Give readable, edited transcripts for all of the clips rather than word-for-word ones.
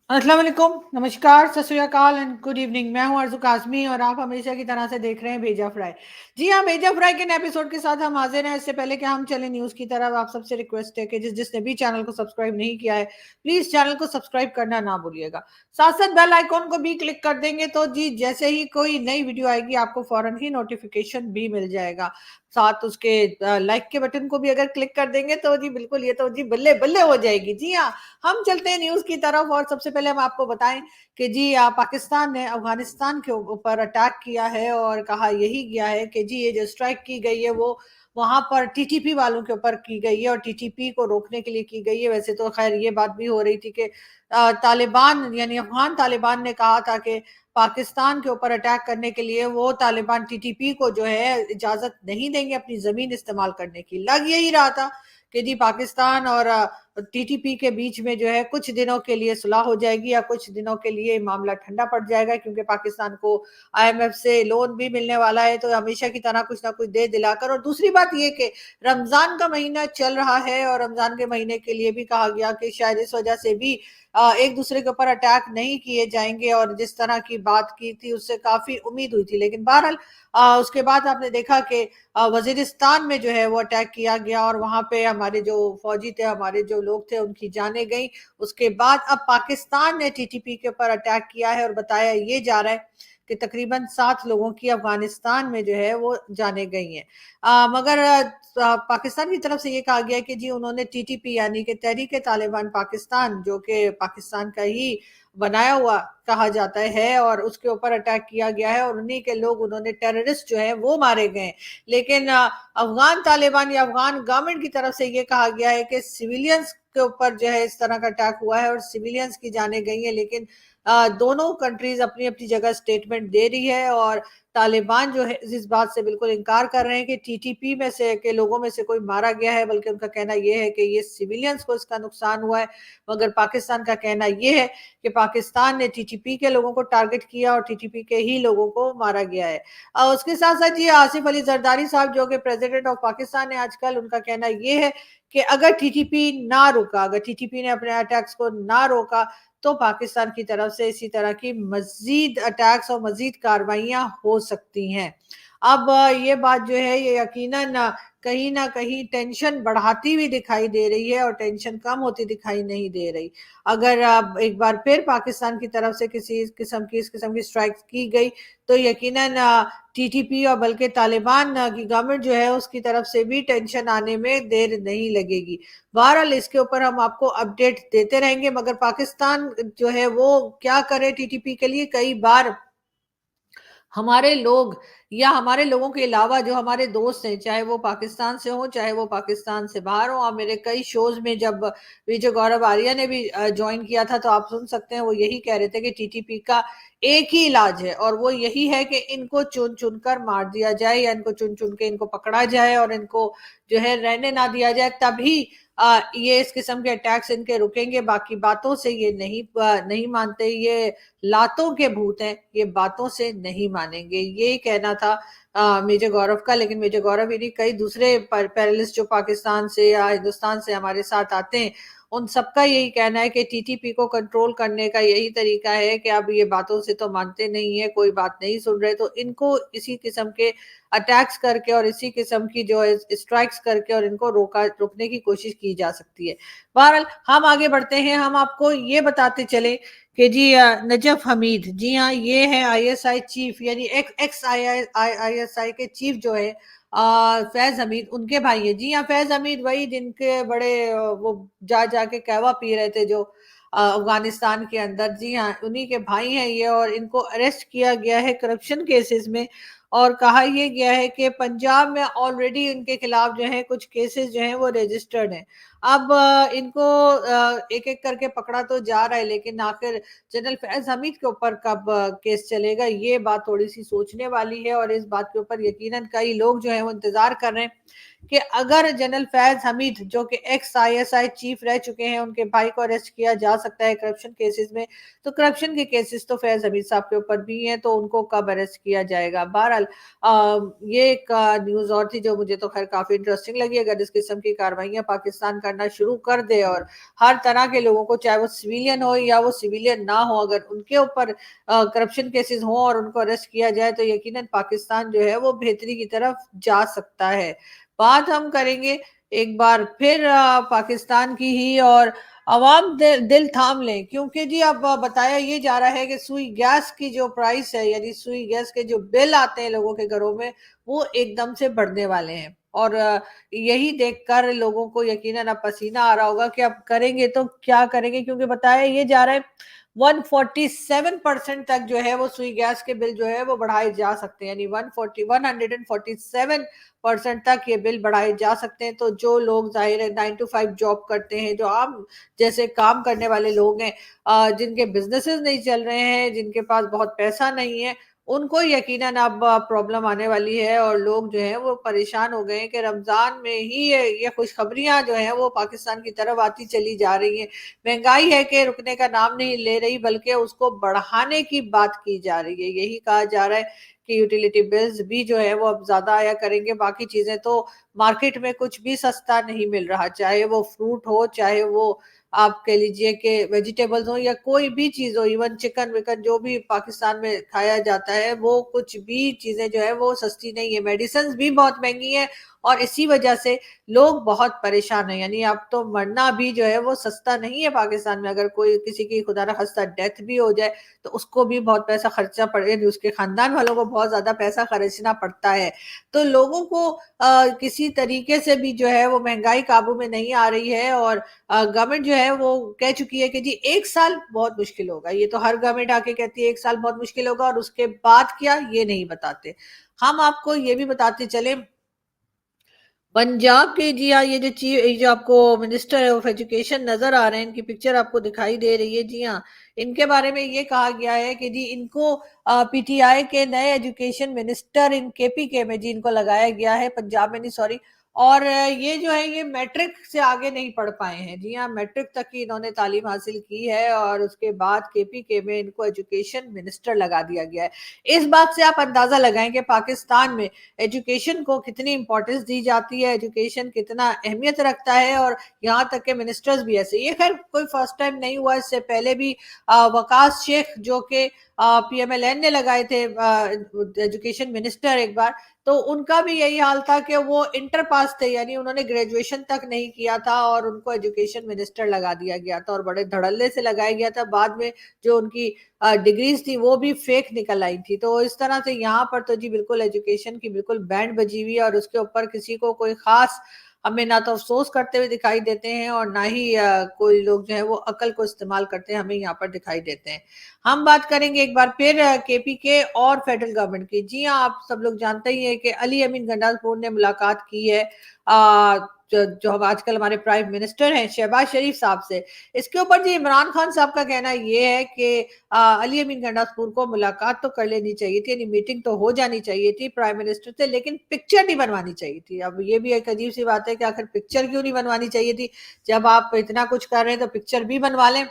अस्सलाम वालेकुम, नमस्कार, सत श्री अकाल एंड गुड इवनिंग। मैं हूं अर्ज़ू काज़मी और आप हमेशा की तरह से देख रहे हैं भेजा फ्राई। जी हाँ, भेजा फ्राई के नए एपिसोड के साथ हम हाज़िर हैं। इससे पहले कि हम चलें न्यूज़ की तरफ, आप सबसे रिक्वेस्ट है कि जिसने भी चैनल को सब्सक्राइब नहीं किया है, प्लीज़ चैनल को सब्सक्राइब करना ना भूलिएगा। साथ-साथ बेल आइकॉन को भी क्लिक कर देंगे तो जी जैसे ही कोई नई वीडियो आएगी आपको फ़ौरन ही नोटिफ़िकेशन भी मिल जाएगा। साथ उसके लाइक के बटन को भी अगर क्लिक कर देंगे तो जी बिल्कुल ये तो जी बल्ले-बल्ले हो जाएगी। जी हाँ, हम चलते हैं न्यूज़ की तरफ और सबसे पहले हम आपको बताएं कि जी पाकिस्तान ने अफगानिस्तान के ऊपर अटैक किया है और कहा यही गया है कि जी ये जो स्ट्राइक की गई है वो वहां पर टीटीपी वालों के ऊपर की गई है और टीटीपी को रोकने के लिए की गई है। वैसे तो खैर ये बात भी हो रही थी कि तालिबान यानी अफगान तालिबान ने कहा था कि पाकिस्तान के ऊपर अटैक करने के लिए वो तालिबान टीटीपी को जो है इजाजत नहीं देंगे अपनी जमीन इस्तेमाल करने की। लग यही रहा था कि जी पाकिस्तान और टीटीपी के बीच में जो है कुछ दिनों के लिए सुलह हो जाएगी या कुछ दिनों के लिए मामला ठंडा पड़ जाएगा, क्योंकि पाकिस्तान को आईएमएफ से लोन भी मिलने वाला है तो हमेशा की तरह कुछ ना कुछ दे दिलाकर। और दूसरी बात ये कि रमजान का महीना चल रहा है और रमजान के महीने के लिए भी कहा गया कि शायद इस वजह से भी एक दूसरे के ऊपर अटैक नहीं किए जाएंगे और जिस तरह की बात की थी उससे काफी उम्मीद हुई थी। लेकिन बहरहाल उसके बाद आपने देखा कि वजीरिस्तान में जो है वो अटैक किया गया और वहां पे हमारे जो फौजी थे, हमारे जो लोग थे, उनकी जानें गई। उसके बाद अब पाकिस्तान ने टीटीपी के ऊपर अटैक किया है और बताया ये जा रहा है कि तकरीबन 7 लोगों की अफगानिस्तान में जो है वो जाने गई हैं। मगर पाकिस्तान की तरफ से ये कहा गया है कि जी उन्होंने टीटीपी यानी कि तहरीक तालिबान पाकिस्तान, जो कि पाकिस्तान का ही बनाया हुआ कहा जाता है, और उसके ऊपर अटैक किया गया है और उन्हीं के लोग, उन्होंने टेररिस्ट जो है वो मारे गए। लेकिन अफगान तालिबान या अफगान गवर्नमेंट की तरफ से ये कहा गया है कि सिविलियंस के ऊपर जो है इस तरह का अटैक हुआ है और सिविलियंस की जाने गई है। लेकिन दोनों कंट्रीज अपनी अपनी जगह स्टेटमेंट दे रही है और तालिबान जो है इस बात से बिल्कुल इनकार कर रहे हैं कि टीटीपी में से के लोगों में से कोई मारा गया है, बल्कि उनका कहना यह है कि ये सिविलियंस को इसका नुकसान हुआ है। मगर पाकिस्तान का कहना यह है कि पाकिस्तान ने टीटीपी के लोगों को टारगेट किया और टीटीपी के ही लोगों को मारा गया है। उसके साथ साथ जी आसिफ अली जरदारी साहब जो कि प्रेसिडेंट ऑफ पाकिस्तान है आजकल, उनका कहना यह है कि अगर टीटीपी ना रुका, अगर टीटीपी ने अपने अटैक्स को ना रोका तो पाकिस्तान की तरफ से इसी तरह की मजीद अटैक्स और मजीद कार्रवाइयां हो सकती हैं। अब ये बात जो है ये यकीनन कहीं ना कहीं टेंशन बढ़ाती हुई दिखाई दे रही है और टेंशन कम होती दिखाई नहीं दे रही। अगर अब एक बार फिर पाकिस्तान की तरफ से किसी इस किस्म की स्ट्राइक की गई तो यकीनन टीटीपी और बल्कि तालिबान की गवर्नमेंट जो है उसकी तरफ से भी टेंशन आने में देर नहीं लगेगी। बहरहाल इसके ऊपर हम आपको अपडेट देते रहेंगे। मगर पाकिस्तान जो है वो क्या करे टीटीपी के लिए, कई बार हमारे लोग या हमारे लोगों के अलावा जो हमारे दोस्त हैं, चाहे वो पाकिस्तान से हो चाहे वो पाकिस्तान से बाहर हो, आप मेरे कई शोज में जब विजय गौरव आर्या ने भी ज्वाइन किया था तो आप सुन सकते हैं वो यही कह रहे थे कि टीटीपी का एक ही इलाज है और वो यही है कि इनको चुन चुन कर मार दिया जाए या इनको चुन चुन के इनको पकड़ा जाए और इनको जो है रहने ना दिया जाए, तभी ये इस किस्म के अटैक्स इनके रुकेंगे। बाकी बातों से ये नहीं मानते, ये लातों के भूत हैं, ये बातों से नहीं मानेंगे, ये कहना था मेजर गौरव का। लेकिन मेजर गौरव ही नहीं, कई दूसरे पैनलिस्ट जो पाकिस्तान से या हिंदुस्तान से हमारे साथ आते हैं, उन सबका यही कहना है कि टीटीपी को कंट्रोल करने का यही तरीका है कि अब ये बातों से तो मानते नहीं है, कोई बात नहीं सुन रहे, तो इनको इसी किस्म के अटैक्स करके और इसी किस्म की जो है स्ट्राइक्स करके और इनको रोकने की कोशिश की जा सकती है। बहरहाल हम आगे बढ़ते हैं, हम आपको ये बताते चले कि जी नजफ हमीद, जी हाँ ये है आईएसआई चीफ यानी एक्स आईएसआई के चीफ जो है फैज हमीद, उनके भाई है। जी हाँ, फैज हमीद वही जिनके बड़े वो जा जाके कहवा पी रहे थे जो अफगानिस्तान के अंदर। जी हाँ, उन्हीं के भाई हैं ये और इनको अरेस्ट किया गया है करप्शन केसेस में। और कहा यह गया है कि पंजाब में ऑलरेडी इनके खिलाफ जो है कुछ केसेस जो हैं वो रजिस्टर्ड हैं। अब इनको एक एक करके पकड़ा तो जा रहा है, लेकिन आखिर जनरल फैज हमीद के ऊपर कब केस चलेगा, ये बात थोड़ी सी सोचने वाली है। और इस बात के ऊपर यकीनन कई लोग जो है वो इंतजार कर रहे हैं کہ اگر جنرل فیض حمید جو کہ x I S I chief رہ چکے ہیں، ان کے بھائی کو اریسٹ کیا جا سکتا ہے کرپشن کیسز میں، تو کرپشن کے کیسز تو فیض حمید صاحب کے اوپر بھی ہیں، تو ان کو کب اریسٹ کیا جائے گا؟ بہرحال یہ ایک نیوز اور تھی جو مجھے تو خیر کافی انٹرسٹنگ لگی۔ اگر اس قسم کی کاروائیاں پاکستان کرنا شروع کر دے اور ہر طرح کے لوگوں کو، چاہے وہ سویلین ہو یا وہ سویلین نہ ہو، اگر ان کے اوپر کرپشن کیسز ہوں اور ان کو اریسٹ کیا جائے، تو یقیناً پاکستان جو ہے وہ بہتری کی طرف جا سکتا ہے۔ بات ہم کریں گے ایک بار پھر پاکستان کی ہی، اور عوام دل تھام لیں، کیونکہ جی اب بتایا یہ جا رہا ہے کہ سوئی گیس کی جو پرائس ہے، یعنی سوئی گیس کے جو بل آتے ہیں لوگوں کے گھروں میں، وہ ایک دم سے بڑھنے والے ہیں، اور یہی دیکھ کر لوگوں کو یقیناً اب پسینہ آ رہا ہوگا کہ اب کریں گے تو کیا کریں گے، کیونکہ بتایا یہ جا رہا ہے 147% تک جو ہے وہ سوئی گیس کے بل جو ہے وہ بڑھائے جا سکتے ہیں، یعنی 147% تک یہ بل بڑھائے جا سکتے ہیں۔ تو جو لوگ ظاہر ہے 9 to 5 جاب کرتے ہیں، جو عام جیسے کام کرنے والے لوگ ہیں، جن کے بزنسز نہیں چل رہے ہیں، جن کے پاس بہت پیسہ نہیں ہے، ان کو یقیناً اب پرابلم آنے والی ہے، اور لوگ جو ہیں وہ پریشان ہو گئے ہیں کہ رمضان میں ہی یہ خوشخبریاں جو ہیں وہ پاکستان کی طرف آتی چلی جا رہی ہیں۔ مہنگائی ہے کہ رکنے کا نام نہیں لے رہی، بلکہ اس کو بڑھانے کی بات کی جا رہی ہے۔ یہی کہا جا رہا ہے کہ یوٹیلیٹی بلز بھی جو ہے وہ اب زیادہ آیا کریں گے، باقی چیزیں تو مارکیٹ میں کچھ بھی سستا نہیں مل رہا، چاہے وہ فروٹ ہو، چاہے وہ آپ کہہ لیجئے کہ ویجیٹیبلز ہوں، یا کوئی بھی چیز ہو، ایون چکن وکن جو بھی پاکستان میں کھایا جاتا ہے، وہ کچھ بھی چیزیں جو ہے وہ سستی نہیں ہے۔ میڈیسنز بھی بہت مہنگی ہیں، اور اسی وجہ سے لوگ بہت پریشان ہیں، یعنی اب تو مرنا بھی جو ہے وہ سستا نہیں ہے پاکستان میں۔ اگر کوئی کسی کی خدا نخواستہ ڈیتھ بھی ہو جائے تو اس کو بھی بہت پیسہ خرچہ پڑے، یعنی اس کے خاندان والوں کو بہت زیادہ پیسہ خرچنا پڑتا ہے۔ تو لوگوں کو کسی طریقے سے بھی جو ہے وہ مہنگائی قابو میں نہیں آ رہی ہے، اور گورنمنٹ جو ہے وہ کہہ چکی ہے کہ جی 1 سال بہت مشکل ہوگا۔ یہ تو ہر گورنمنٹ آ کے کہتی ہے 1 سال بہت مشکل ہوگا، اور اس کے بعد کیا یہ نہیں بتاتے۔ ہم آپ کو یہ بھی بتاتے چلیں، پنجاب کے جی ہاں یہ جو آپ کو منسٹر آف ایجوکیشن نظر آ رہے ہیں، ان کی پکچر آپ کو دکھائی دے رہی ہے، جی ہاں ان کے بارے میں یہ کہا گیا ہے کہ جی ان کو پی ٹی آئی کے نئے ایجوکیشن منسٹر ان کے پی کے میں جی ان کو لگایا گیا ہے، پنجاب میں نہیں سوری، اور یہ جو ہے یہ میٹرک سے آگے نہیں پڑھ پائے ہیں، جی ہاں میٹرک تک کی انہوں نے تعلیم حاصل کی ہے، اور اس کے بعد کے پی کے میں ان کو ایجوکیشن منسٹر لگا دیا گیا ہے۔ اس بات سے آپ اندازہ لگائیں کہ پاکستان میں ایجوکیشن کو کتنی امپورٹنس دی جاتی ہے، ایجوکیشن کتنا اہمیت رکھتا ہے، اور یہاں تک کہ منسٹرز بھی ایسے، یہ خیر کوئی فرسٹ ٹائم نہیں ہوا، اس سے پہلے بھی وقاص شیخ جو کہ پی ایم ایل این نے لگائے تھے ایجوکیشن منسٹر ایک بار، تو ان کا بھی یہی حال تھا کہ وہ انٹر پاس تھے، یعنی انہوں نے گریجویشن تک نہیں کیا تھا، اور ان کو ایجوکیشن منسٹر لگا دیا گیا تھا، اور بڑے دھڑلے سے لگایا گیا تھا، بعد میں جو ان کی ڈگریز تھی وہ بھی فیک نکل آئی تھی۔ تو اس طرح سے یہاں پر تو جی بالکل ایجوکیشن کی بالکل بینڈ بجی ہوئی ہے، اور اس کے اوپر کسی کو کوئی خاص ہمیں نہ تو افسوس کرتے ہوئے دکھائی دیتے ہیں، اور نہ ہی کوئی لوگ جو ہے وہ عقل کو استعمال کرتے ہیں ہمیں یہاں پر دکھائی دیتے ہیں۔ ہم بات کریں گے ایک بار پھر کے پی کے اور فیڈرل گورنمنٹ کی، جی ہاں آپ سب لوگ جانتے ہی ہیں کہ علی امین گنڈاسپور نے ملاقات کی ہے جو آج کل ہمارے پرائم منسٹر ہیں شہباز شریف صاحب سے۔ اس کے اوپر جی عمران خان صاحب کا کہنا یہ ہے کہ علی امین گنڈاسپور کو ملاقات تو کر لینی چاہیے تھی، یعنی میٹنگ تو ہو جانی چاہیے تھی پرائم منسٹر سے، لیکن پکچر نہیں بنوانی چاہیے تھی۔ اب یہ بھی ایک عجیب سی بات ہے کہ آخر پکچر کیوں نہیں بنوانی چاہیے تھی، جب آپ اتنا کچھ کر رہے ہیں تو پکچر بھی بنوا لیں۔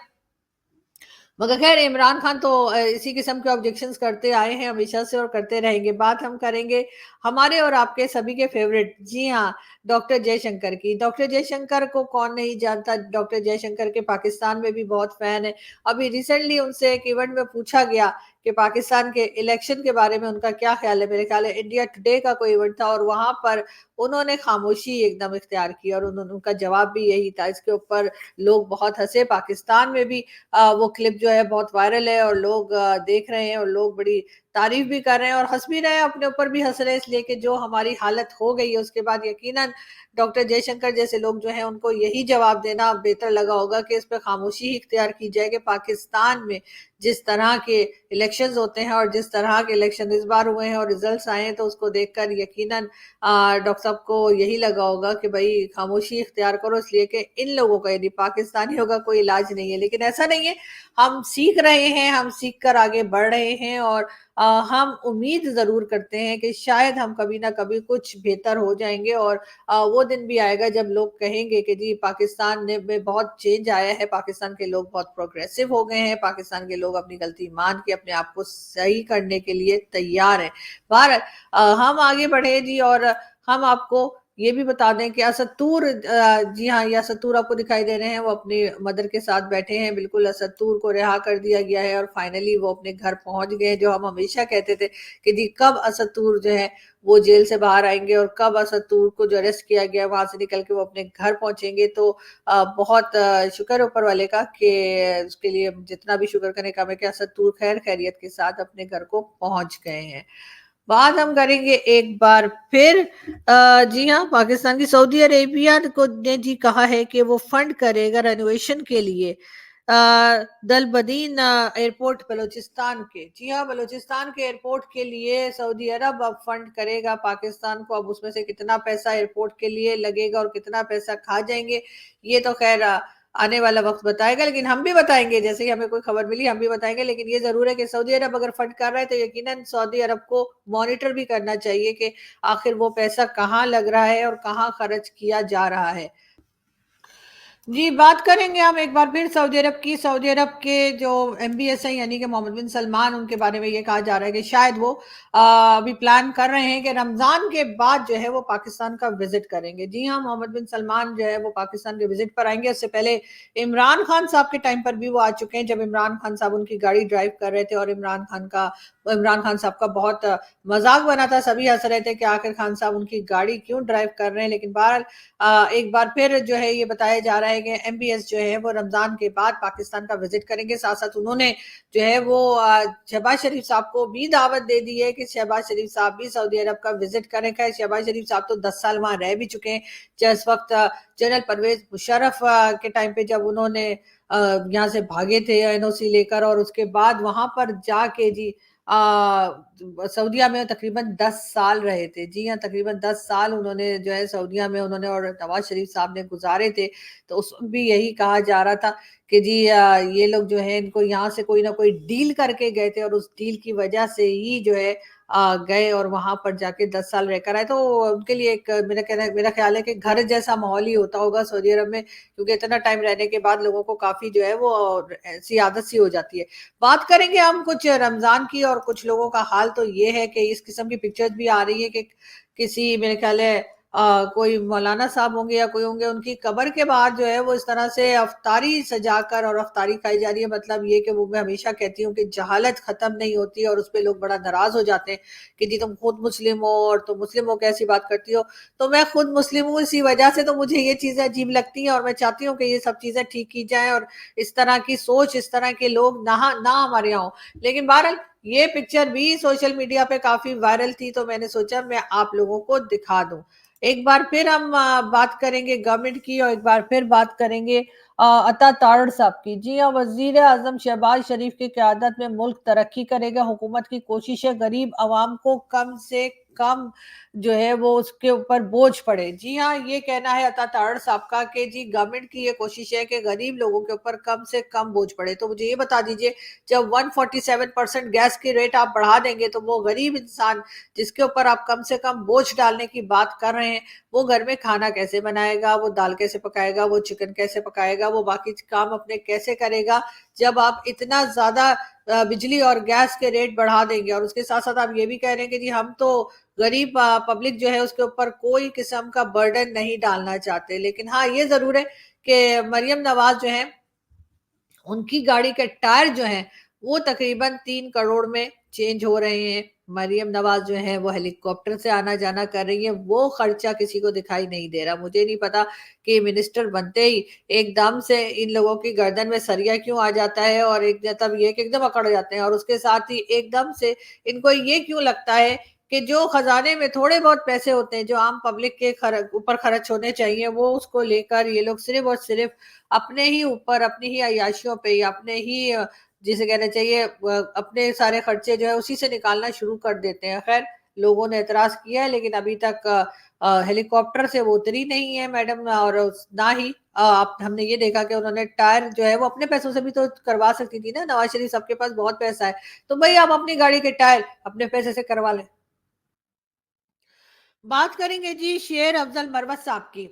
مگر خیر عمران خان تو اسی قسم کے آبجیکشنز کرتے آئے ہیں ہمیشہ سے، اور کرتے رہیں گے۔ بات ہم کریں گے ہمارے اور آپ کے سبھی کے فیوریٹ، جی ہاں ڈاکٹر جے شنکر کی۔ ڈاکٹر جے شنکر کو کون نہیں جانتا، ڈاکٹر جے شنکر کے پاکستان میں بھی بہت فین ہے۔ ابھی ریسنٹلی ان سے ایک ایونٹ میں پوچھا گیا کہ پاکستان کے الیکشن کے بارے میں ان کا کیا خیال ہے، میرے خیال ہے انڈیا ٹوڈے کا کوئی ایونٹ تھا، اور وہاں پر انہوں نے خاموشی ایک دم اختیار کی، اور ان کا جواب بھی یہی تھا۔ اس کے اوپر لوگ بہت ہنسے، پاکستان میں بھی وہ کلپ جو ہے بہت وائرل ہے، اور لوگ دیکھ رہے ہیں، اور لوگ بڑی تعریف بھی کر رہے ہیں، اور ہنس بھی رہے ہیں، اپنے اوپر بھی ہنس رہے ہیں، اس لیے کہ جو ہماری حالت ہو گئی ہے اس کے بعد یقیناً ڈاکٹر جے شنکر جیسے لوگ جو ہیں ان کو یہی جواب دینا بہتر لگا ہوگا کہ اس پہ خاموشی ہی اختیار کی جائے کہ پاکستان میں جس طرح کے الیکشنز ہوتے ہیں اور جس طرح کے الیکشن اس بار ہوئے ہیں اور ریزلٹس آئے ہیں تو اس کو دیکھ کر یقیناً ڈاکٹر صاحب کو یہی لگا ہوگا کہ بھائی خاموشی اختیار کرو، اس لیے کہ ان لوگوں کا یعنی پاکستانیوں کا کوئی علاج نہیں ہے. لیکن ایسا نہیں ہے، ہم سیکھ رہے ہیں، ہم سیکھ کر آگے بڑھ رہے ہیں اور ہم امید ضرور کرتے ہیں کہ شاید ہم کبھی نہ کبھی کچھ بہتر ہو جائیں گے اور وہ دن بھی آئے گا جب لوگ کہیں گے کہ جی پاکستان میں بہت چینج آیا ہے، پاکستان کے لوگ بہت پروگریسو ہو گئے ہیں، پاکستان کے لوگ اپنی غلطی مان کے اپنے آپ کو صحیح کرنے کے لیے تیار ہیں. بہرحال ہم آگے بڑھے جی، اور ہم آپ کو یہ بھی بتا دیں کہ اسطور، جی ہاں یہ اسطور آپ کو دکھائی دے رہے ہیں، وہ اپنی مدر کے ساتھ بیٹھے ہیں. بالکل اسطور کو رہا کر دیا گیا ہے اور فائنلی وہ اپنے گھر پہنچ گئے. جو ہم ہمیشہ کہتے تھے کہ جی کب اسطور جو ہے وہ جیل سے باہر آئیں گے اور کب اسطور کو جو اریسٹ کیا گیا وہاں سے نکل کے وہ اپنے گھر پہنچیں گے. تو بہت شکر اوپر والے کا کہ اس کے لیے جتنا بھی شکر کرنے کا میں کہ اسطور خیر خیریت کے ساتھ اپنے گھر کو پہنچ گئے ہیں. بات ہم کریں گے ایک بار پھر جی ہاں پاکستان کی سعودی عربیہ کو نے جی کہا ہے کہ وہ فنڈ کرے گا رینوویشن کے لیے دلبدین ایئرپورٹ بلوچستان کے. جی ہاں بلوچستان کے ایئرپورٹ کے لیے سعودی عرب اب فنڈ کرے گا پاکستان کو. اب اس میں سے کتنا پیسہ ایئرپورٹ کے لیے لگے گا اور کتنا پیسہ کھا جائیں گے یہ تو خیر آنے والا وقت بتائے گا، لیکن ہم بھی بتائیں گے جیسے ہی ہمیں کوئی خبر ملی ہم بھی بتائیں گے. لیکن یہ ضرور ہے کہ سعودی عرب اگر فنڈ کر رہا ہے تو یقیناً سعودی عرب کو مانیٹر بھی کرنا چاہیے کہ آخر وہ پیسہ کہاں لگ رہا ہے اور کہاں خرچ کیا جا رہا ہے. جی بات کریں گے ہم ایک بار پھر سعودی عرب کی. سعودی عرب کے جو ایم بی ایس ہیں یعنی کہ محمد بن سلمان، ان کے بارے میں یہ کہا جا رہا ہے کہ شاید وہ ابھی پلان کر رہے ہیں کہ رمضان کے بعد جو ہے وہ پاکستان کا وزٹ کریں گے. جی ہاں محمد بن سلمان جو ہے وہ پاکستان کے وزٹ پر آئیں گے. اس سے پہلے عمران خان صاحب کے ٹائم پر بھی وہ آ چکے ہیں، جب عمران خان صاحب ان کی گاڑی ڈرائیو کر رہے تھے اور عمران خان صاحب کا بہت مذاق بنا تھا. سبھی ہنس رہے تھے کہ آخر خان صاحب ان کی گاڑی کیوں ڈرائیو کر رہے ہیں. لیکن بہرحال ایک بار پھر جو ہے یہ بتایا جا رہا ہے کہ ایم بی ایس جو ہے وہ رمضان کے بعد پاکستان کا وزٹ کریں گے. ساتھ ساتھ انہوں نے جو ہے وہ شہباز شریف صاحب کو بھی دعوت دے دی ہے کہ شہباز شریف صاحب بھی سعودی عرب کا وزٹ کریں. کہ شہباز شریف صاحب تو 10 سال وہاں رہ بھی چکے ہیں. جس وقت جنرل پرویز مشرف کے ٹائم پہ جب انہوں نے یہاں سے بھاگے تھے این او سی لے کر اور اس کے بعد وہاں پر جا کے جی سعودیہ میں تقریباً 10 سال رہے تھے. جی ہاں تقریباً 10 سال انہوں نے جو ہے سعودیہ میں انہوں نے اور نواز شریف صاحب نے گزارے تھے. تو اس وقت بھی یہی کہا جا رہا تھا کہ جی یہ لوگ جو ہے ان کو یہاں سے کوئی نہ کوئی ڈیل کر کے گئے تھے اور اس ڈیل کی وجہ سے ہی جو ہے گئے اور وہاں پر جا کے 10 سال رہ کر آئے. تو ان کے لیے ایک میرا خیال ہے کہ گھر جیسا ماحول ہی ہوتا ہوگا سعودی عرب میں، کیونکہ اتنا ٹائم رہنے کے بعد لوگوں کو کافی جو ہے وہ ایسی عادت سی ہو جاتی ہے. بات کریں گے ہم کچھ رمضان کی، اور کچھ لوگوں کا حال تو یہ ہے کہ اس قسم کی پکچرز بھی آ رہی ہے کہ کسی میرے خیال ہے کوئی مولانا صاحب ہوں گے یا کوئی ہوں گے، ان کی قبر کے باہر جو ہے وہ اس طرح سے افطاری سجا کر اور افطاری کھائی جا رہی ہے. مطلب یہ کہ وہ میں ہمیشہ کہتی ہوں کہ جہالت ختم نہیں ہوتی اور اس پہ لوگ بڑا ناراض ہو جاتے ہیں کہ جی تم خود مسلم ہو اور تم مسلم ہو کیسی بات کرتی ہو. تو میں خود مسلم ہوں، اسی وجہ سے تو مجھے یہ چیزیں عجیب لگتی ہیں اور میں چاہتی ہوں کہ یہ سب چیزیں ٹھیک کی جائیں اور اس طرح کی سوچ، اس طرح کے لوگ نہ ہمارے یہاں ہوں. لیکن بہرحال یہ پکچر بھی سوشل میڈیا پہ کافی وائرل تھی تو میں نے سوچا میں آپ لوگوں کو دکھا دوں. ایک بار پھر ہم بات کریں گے گورنمنٹ کی اور ایک بار پھر بات کریں گے عطا تارڑ صاحب کی. جی ہاں وزیر اعظم شہباز شریف کی قیادت میں ملک ترقی کرے گا. حکومت کی کوشش ہے غریب عوام کو کم سے کم جو ہے وہ اس کے اوپر بوجھ پڑے. جی ہاں یہ کہنا ہے عطا تارڑ صاحب کا کہ جی گورنمنٹ کی یہ کوشش ہے کہ غریب لوگوں کے اوپر کم سے کم بوجھ پڑے. تو مجھے یہ بتا دیجئے جب 147% گیس کی ریٹ آپ بڑھا دیں گے تو وہ غریب انسان جس کے اوپر آپ کم سے کم بوجھ ڈالنے کی بات کر رہے ہیں وہ گھر میں کھانا کیسے بنائے گا، وہ دال کیسے پکائے گا، وہ چکن کیسے پکائے گا، وہ باقی کام اپنے کیسے کرے گا جب آپ اتنا زیادہ بجلی اور گیس کے ریٹ بڑھا دیں گے. اور اس کے ساتھ ساتھ آپ یہ بھی کہہ رہے ہیں کہ جی ہم تو غریب پبلک جو ہے اس کے اوپر کوئی قسم کا برڈن نہیں ڈالنا چاہتے. لیکن ہاں یہ ضرور ہے کہ مریم نواز جو ہیں ان کی گاڑی کے ٹائر جو ہیں وہ تقریباً 3 کروڑ میں چینج ہو رہے ہیں. مریم نواز جو ہے وہ ہیلی کاپٹر سے آنا جانا کر رہی ہے. وہ خرچہ کسی کو دکھائی نہیں دے رہا. مجھے نہیں پتا کہ منسٹر بنتے ہی ایک دم سے ان لوگوں کی گردن میں سریا کیوں آ جاتا ہے اور ایک مطلب یہ کہ ایک دم اکڑ جاتے ہیں اور اس کے ساتھ ہی ایک دم سے ان کو یہ کیوں لگتا ہے کہ जो खजाने में थोड़े बहुत पैसे होते हैं, जो आम पब्लिक के ऊपर खर्च होने चाहिए, वो उसको लेकर ये लोग सिर्फ और सिर्फ अपने ही ऊपर, अपनी ही अय्याशियों पे या अपने ही जिसे कहना चाहिए अपने सारे खर्चे जो है उसी से निकालना शुरू कर देते हैं। खैर, लोगों ने एतराज किया है, लेकिन अभी तक हेलीकॉप्टर से वो उतरी नहीं है मैडम, और ना ही आप हमने ये देखा कि उन्होंने टायर जो है वो अपने पैसों से भी तो करवा सकती थी ना। नवाज शरीफ सबके पास बहुत पैसा है, तो भाई आप अपनी गाड़ी के टायर अपने पैसे से करवा लें। बात करेंगे जी शेर अफजल मरवत साहब की।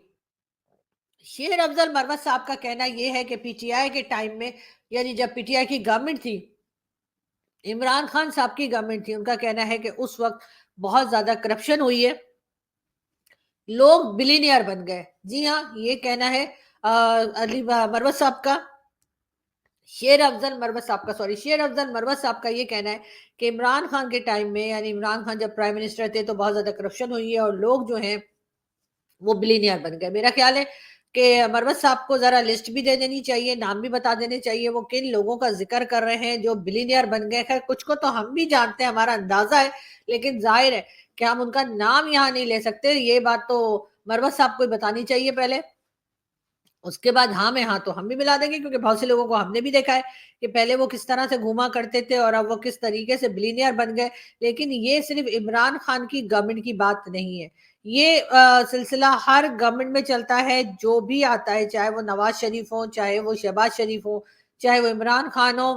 शेर अफजल मरवत साहब का कहना यह है कि पीटीआई के टाइम में, यानी जब पीटीआई की गवर्नमेंट थी, इमरान खान साहब की गवर्नमेंट थी, उनका कहना है कि उस वक्त बहुत ज्यादा करप्शन हुई है, लोग बिलीनियर बन गए। जी हाँ, ये कहना है अली मरवत साहब का। शेर अफजल मरवत साहब का ये कहना है कि इमरान खान के टाइम में, यानी इमरान खान जब प्राइम मिनिस्टर थे, तो बहुत ज्यादा करप्शन हुई है और लोग जो हैं वो बिलीनियर बन गए। मेरा ख्याल है कि मरवत साहब को जरा लिस्ट भी दे देनी चाहिए, नाम भी बता देने चाहिए, वो किन लोगों का जिक्र कर रहे हैं जो बिलीनियर बन गए। खैर, कुछ को तो हम भी जानते हैं, हमारा अंदाजा है, लेकिन जाहिर है कि हम उनका नाम यहाँ नहीं ले सकते। ये बात तो मरवत साहब को बतानी चाहिए पहले, उसके बाद हाँ में हाँ तो हम भी मिला देंगे, क्योंकि बहुत से लोगों को हमने भी देखा है कि पहले वो किस तरह से घूमा करते थे और अब वो किस तरीके से बिलीनियर बन गए। लेकिन ये सिर्फ इमरान खान की गवर्नमेंट की बात नहीं है, ये सिलसिला हर गवर्नमेंट में चलता है, जो भी आता है, चाहे वो नवाज शरीफ हो, चाहे वो शहबाज शरीफ हो, चाहे वो इमरान खान हो,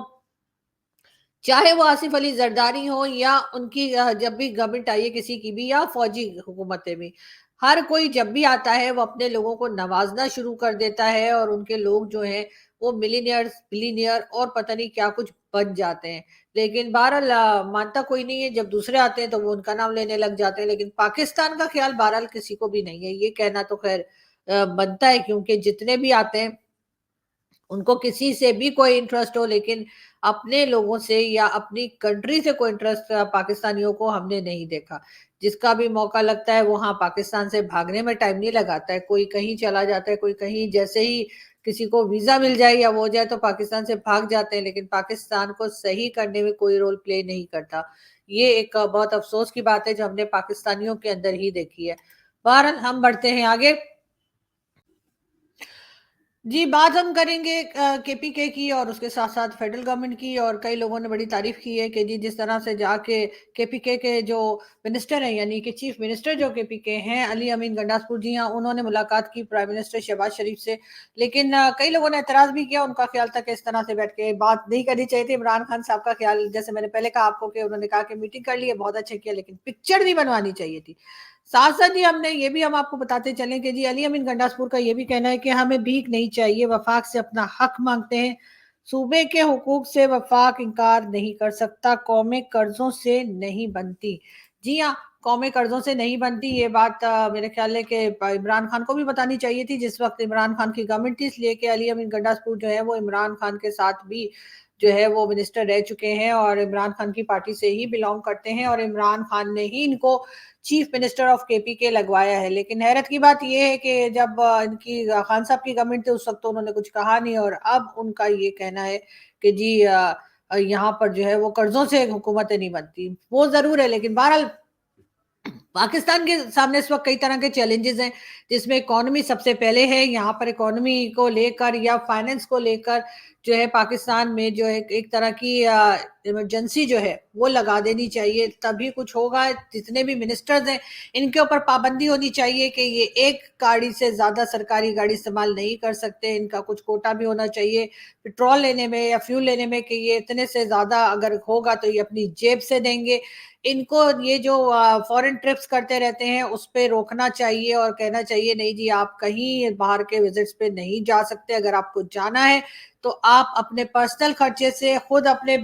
चाहे वो आसिफ अली जरदारी हो, या उनकी जब भी गवर्नमेंट आई है किसी की भी, या फौजी हुकूमतें भी, हर कोई जब भी आता है वो अपने लोगों को नवाजना शुरू कर देता है और उनके लोग जो हैं वो मिलीनियर्स बिलीनियर और पता नहीं क्या कुछ बन जाते हैं। लेकिन बहरहाल मानता कोई नहीं है, जब दूसरे आते हैं तो वो उनका नाम लेने लग जाते हैं, लेकिन पाकिस्तान का ख्याल बहरहाल किसी को भी नहीं है। ये कहना तो खैर बनता है, क्योंकि जितने भी आते हैं उनको किसी से भी कोई इंटरेस्ट हो, लेकिन अपने लोगों से या अपनी कंट्री से कोई इंटरेस्ट पाकिस्तानियों को हमने नहीं देखा। जिसका भी मौका लगता है वो हाँ पाकिस्तान से भागने में टाइम नहीं लगाता है, कोई कहीं चला जाता है, कोई कहीं, जैसे ही किसी को वीजा मिल जाए या वो हो जाए तो पाकिस्तान से भाग जाते हैं, लेकिन पाकिस्तान को सही करने में कोई रोल प्ले नहीं करता। ये एक बहुत अफसोस की बात है जो हमने पाकिस्तानियों के अंदर ही देखी है। बहरहाल हम बढ़ते हैं आगे। जी, बात हम करेंगे केपीके की और उसके साथ-साथ फेडरल गवर्नमेंट की, और कई लोगों ने बड़ी तारीफ की है कि जी जिस तरह से जाके केपीके के जो मिनिस्टर हैं, यानी कि चीफ मिनिस्टर जो केपीके हैं, अली अमीन गंडासपुर, जी हाँ, उन्होंने मुलाकात की प्राइम मिनिस्टर शहबाज शरीफ से। लेकिन कई लोगों ने एतराज़ भी किया, उनका ख्याल था कि इस तरह से बैठ के बात नहीं करनी चाहिए थी। इमरान खान साहब का ख्याल, जैसे मैंने पहले कहा आपको, कि उन्होंने कहा कि मीटिंग कर ली है, बहुत अच्छा किया, लेकिन पिक्चर नहीं बनवानी चाहिए थी। साथ साथ जी हमने ये भी हम आपको बताते चलें कि जी अली अमीन गंडासपुर का ये भी कहना है कि हमें भीख नहीं चाहिए, वफाक से अपना हक मांगते हैं। सूबे के हुकूक से वफाक इनकार नहीं कर सकता, कौमें कर्जों से नहीं बनती। जी हाँ, कौमें कर्जों से नहीं बनती, ये बात मेरे ख्याल है कि इमरान खान को भी बतानी चाहिए थी जिस वक्त इमरान खान की गवर्नमेंट थी, इसलिए कि अली अमीन गंडासपुर जो है वो इमरान खान के साथ भी जो है वो मिनिस्टर रह चुके हैं और इमरान खान की पार्टी से ही बिलोंग करते हैं, और इमरान खान ने ही इनको चीफ मिनिस्टर ऑफ केपीके लगवाया है। लेकिन हैरत की बात यह है कि जब इनकी खान साहब की गवर्नमेंट थी उस वक्त तो उन्होंने कुछ कहा नहीं, और अब उनका ये कहना है कि जी यहाँ पर जो है वो कर्जों से हुकूमतें नहीं बनती। वो जरूर है, लेकिन बहरहाल पाकिस्तान के सामने इस वक्त कई तरह के चैलेंजेस हैं, जिसमें इकोनॉमी सबसे पहले है। यहाँ पर इकोनॉमी को लेकर या फाइनेंस को लेकर जो है पाकिस्तान में जो है एक तरह की इमरजेंसी जो है वो लगा देनी चाहिए, तभी कुछ होगा। जितने भी मिनिस्टर्स हैं इनके ऊपर पाबंदी होनी चाहिए कि ये एक गाड़ी से ज्यादा सरकारी गाड़ी इस्तेमाल नहीं कर सकते, इनका कुछ कोटा भी होना चाहिए पेट्रोल लेने में या फ्यूल लेने में, कि ये इतने से ज्यादा अगर होगा तो ये अपनी जेब से देंगे। इनको ये जो फॉरेन ट्रिप्स करते रहते हैं उस पे रोकना चाहिए और कहना चाहिए नहीं जी आप कहीं बाहर के विजिट्स पे नहीं जा सकते, अगर आपको जाना है तो आप अपने पर्सनल खर्चे से खुद अपने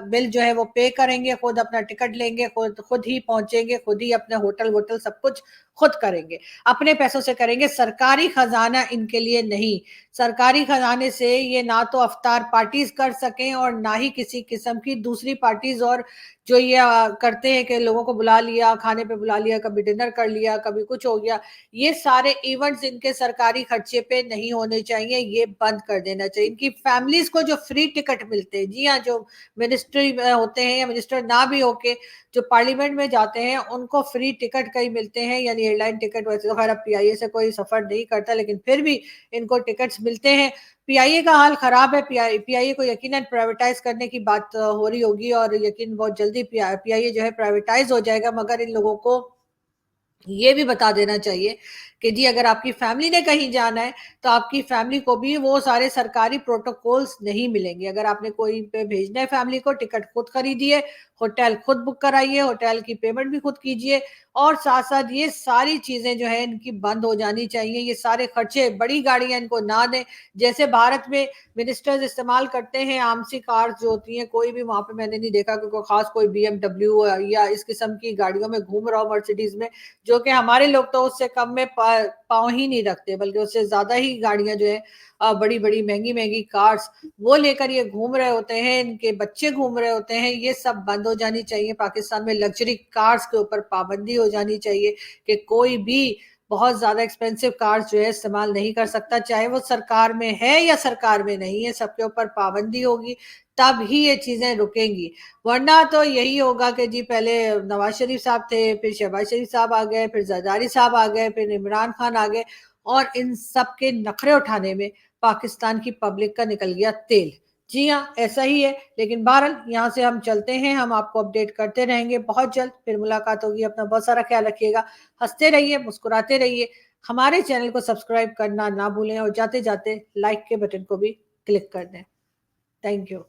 बिल जो है वो पे करेंगे, खुद अपना टिकट लेंगे, खुद खुद ही पहुंचेंगे, खुद ही अपने होटल वोटल सब कुछ खुद करेंगे, अपने पैसों से करेंगे, सरकारी खजाना इनके लिए नहीं। सरकारी खजाने से ये ना तो अफ्तार पार्टीज कर सकें और ना ही किसी किस्म की दूसरी पार्टीज, और जो ये करते हैं कि लोगों को बुला लिया, खाने पे बुला लिया, कभी डिनर कर लिया, कभी कुछ हो गया, ये सारे इवेंट्स इनके सरकारी खर्चे पे नहीं होने चाहिए, ये बंद कर देना चाहिए। इनकी फैमिलीज को जो फ्री टिकट मिलते हैं, जी हाँ, जो मिनिस्ट्री होते हैं या मिनिस्टर ना भी होके जो पार्लियामेंट में जाते हैं उनको फ्री टिकट कहीं मिलते हैं, यानी एयरलाइन टिकट। वैसे तो खैर अब पीआईए से कोई सफर नहीं करता, लेकिन फिर भी इनको टिकट्स मिलते हैं। पीआईए का हाल खराब है। पीआईए को यकीनन प्राइवेटाइज करने की बात हो रही होगी, और यकीन बहुत जल्दी पीआईए जो है प्राइवेटाइज हो जाएगा, मगर इन लोगों को ये भी बता देना चाहिए कि जी अगर आपकी फैमिली ने कहीं जाना है तो आपकी फैमिली को भी वो सारे सरकारी प्रोटोकॉल्स नहीं मिलेंगे। अगर आपने कोई पे भेजना है फैमिली को, टिकट खुद खरीदिए, होटल खुद बुक कराइए, होटल की पेमेंट भी खुद कीजिए, और साथ साथ ये सारी चीजें जो है इनकी बंद हो जानी चाहिए। ये सारे खर्चे बड़ी गाड़ियां इनको ना दें, जैसे भारत में मिनिस्टर्स इस्तेमाल करते हैं आम सी कार्स जो होती हैं, कोई भी वहां पे मैंने नहीं देखा कि कोई खास कोई बीएमडब्ल्यू या इस किस्म की गाड़ियों में घूम रहा हो, मर्सिडीज में, जो कि हमारे लोग तो उससे कम में पाँव ही नहीं रखते, बल्कि उससे ज्यादा ही गाड़ियां जो है बड़ी बड़ी महंगी महंगी कार्स वो लेकर ये घूम रहे होते हैं, इनके बच्चे घूम रहे होते हैं। ये सब बंद हो जानी चाहिए। पाकिस्तान में लग्जरी कार्स के ऊपर पाबंदी हो जानी चाहिए कि कोई भी बहुत ज्यादा एक्सपेंसिव कार्स जो है इस्तेमाल नहीं कर सकता, चाहे वो सरकार में है या सरकार में नहीं है, सबके ऊपर पाबंदी होगी, तब ही ये चीजें रुकेंगी। वरना तो यही होगा कि जी पहले नवाज शरीफ साहब थे, फिर शहबाज शरीफ साहब आ गए, फिर जरदारी साहब आ गए, फिर इमरान खान आ गए, और इन सब के नखरे उठाने में पाकिस्तान की पब्लिक का निकल गया तेल। जी हाँ, ऐसा ही है। लेकिन बहरहाल यहाँ से हम चलते हैं, हम आपको अपडेट करते रहेंगे। बहुत जल्द फिर मुलाकात होगी। अपना बहुत सारा ख्याल रखिएगा, हंसते रहिए, मुस्कुराते रहिए, हमारे चैनल को सब्सक्राइब करना ना भूलें, और जाते जाते लाइक के बटन को भी क्लिक कर दें। Thank you.